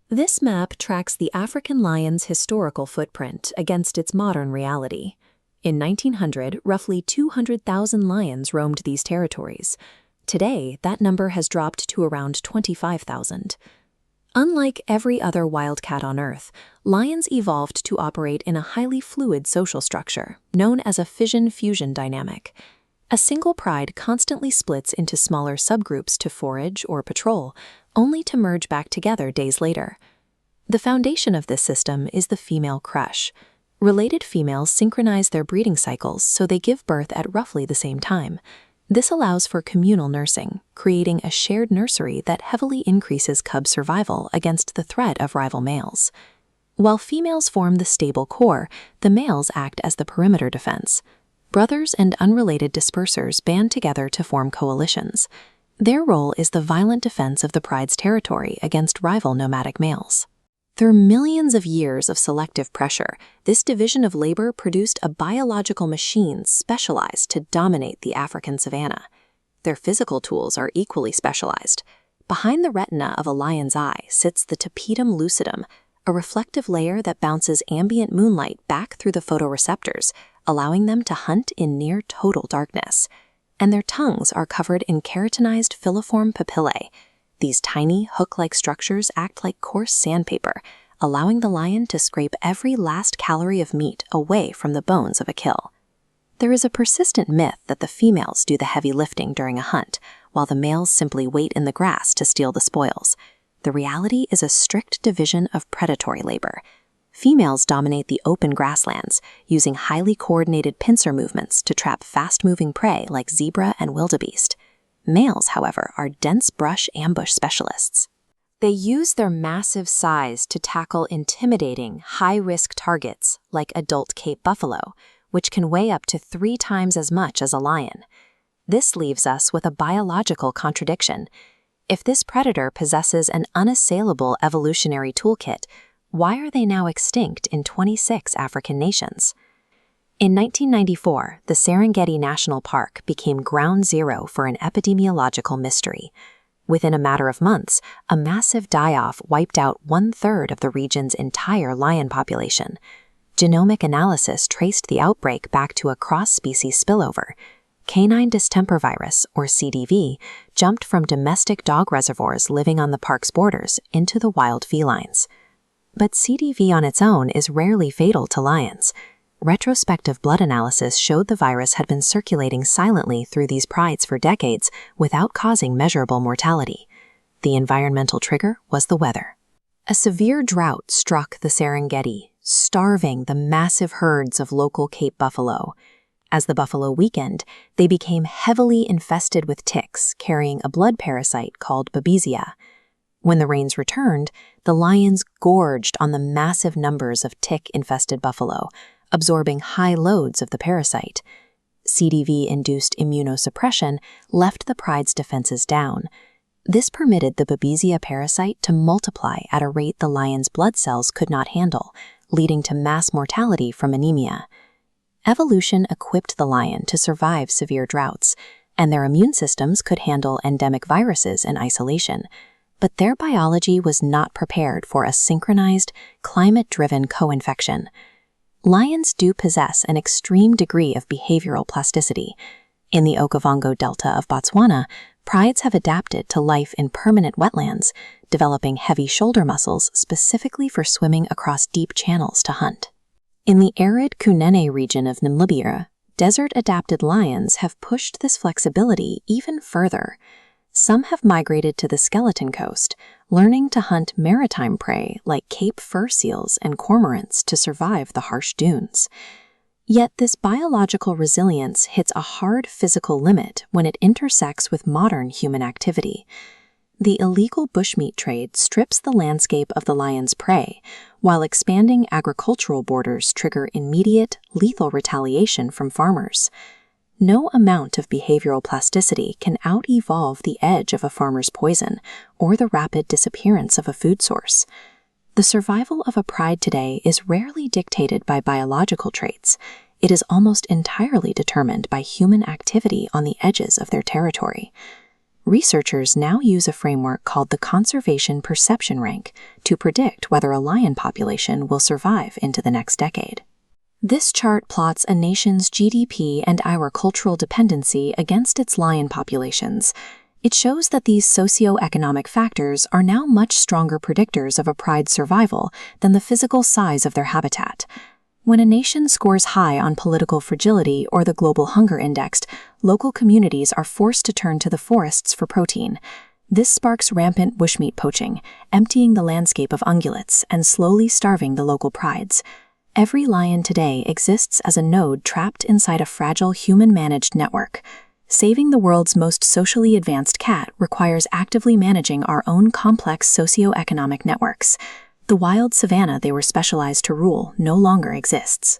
This map tracks the African lion's historical footprint against its modern reality. In 1900, roughly 200,000 lions roamed these territories. Today, that number has dropped to around 25,000. Unlike every other wildcat on Earth, lions evolved to operate in a highly fluid social structure, known as a fission-fusion dynamic. A single pride constantly splits into smaller subgroups to forage or patrol, only to merge back together days later. The foundation of this system is the female crush. Related females synchronize their breeding cycles so they give birth at roughly the same time. This allows for communal nursing, creating a shared nursery that heavily increases cub survival against the threat of rival males. While females form the stable core, the males act as the perimeter defense. Brothers and unrelated dispersers band together to form coalitions. Their role is the violent defense of the pride's territory against rival nomadic males. Through millions of years of selective pressure, this division of labor produced a biological machine specialized to dominate the African savanna. Their physical tools are equally specialized. Behind the retina of a lion's eye sits the tapetum lucidum, a reflective layer that bounces ambient moonlight back through the photoreceptors, allowing them to hunt in near total darkness. And their tongues are covered in keratinized filiform papillae. These tiny, hook-like structures act like coarse sandpaper, allowing the lion to scrape every last calorie of meat away from the bones of a kill. There is a persistent myth that the females do the heavy lifting during a hunt, while the males simply wait in the grass to steal the spoils. The reality is a strict division of predatory labor. Females dominate the open grasslands, using highly coordinated pincer movements to trap fast-moving prey like zebra and wildebeest. Males, however, are dense brush ambush specialists. They use their massive size to tackle intimidating, high-risk targets like adult Cape buffalo, which can weigh up to 3 times as much as a lion. This leaves us with a biological contradiction. If this predator possesses an unassailable evolutionary toolkit, why are they now extinct in 26 African nations? In 1994, the Serengeti National Park became ground zero for an epidemiological mystery. Within a matter of months, a massive die-off wiped out 1/3 of the region's entire lion population. Genomic analysis traced the outbreak back to a cross-species spillover. Canine Distemper Virus, or CDV, jumped from domestic dog reservoirs living on the park's borders into the wild felines. But CDV on its own is rarely fatal to lions. Retrospective blood analysis showed the virus had been circulating silently through these prides for decades without causing measurable mortality. The environmental trigger was the weather. A severe drought struck the Serengeti, starving the massive herds of local Cape buffalo. As the buffalo weakened, they became heavily infested with ticks carrying a blood parasite called Babesia. When the rains returned, the lions gorged on the massive numbers of tick-infested buffalo, absorbing high loads of the parasite. CDV-induced immunosuppression left the pride's defenses down. This permitted the Babesia parasite to multiply at a rate the lion's blood cells could not handle, leading to mass mortality from anemia. Evolution equipped the lion to survive severe droughts, and their immune systems could handle endemic viruses in isolation. But their biology was not prepared for a synchronized, climate-driven co-infection. Lions do possess an extreme degree of behavioral plasticity. In the Okavango Delta of Botswana, prides have adapted to life in permanent wetlands, developing heavy shoulder muscles specifically for swimming across deep channels to hunt. In the arid Kunene region of Namibia, desert-adapted lions have pushed this flexibility even further. Some have migrated to the skeleton coast, learning to hunt maritime prey like Cape fur seals and cormorants to survive the harsh dunes. Yet this biological resilience hits a hard physical limit when it intersects with modern human activity. The illegal bushmeat trade strips the landscape of the lion's prey, while expanding agricultural borders trigger immediate, lethal retaliation from farmers. No amount of behavioral plasticity can out-evolve the edge of a farmer's poison or the rapid disappearance of a food source. The survival of a pride today is rarely dictated by biological traits. It is almost entirely determined by human activity on the edges of their territory. Researchers now use a framework called the Conservation Perception Rank to predict whether a lion population will survive into the next decade. This chart plots a nation's GDP and agricultural dependency against its lion populations. It shows that these socioeconomic factors are now much stronger predictors of a pride's survival than the physical size of their habitat. When a nation scores high on political fragility or the global hunger index, local communities are forced to turn to the forests for protein. This sparks rampant bushmeat poaching, emptying the landscape of ungulates and slowly starving the local prides. Every lion today exists as a node trapped inside a fragile human-managed network. Saving the world's most socially advanced cat requires actively managing our own complex socioeconomic networks. The wild savanna they were specialized to rule no longer exists.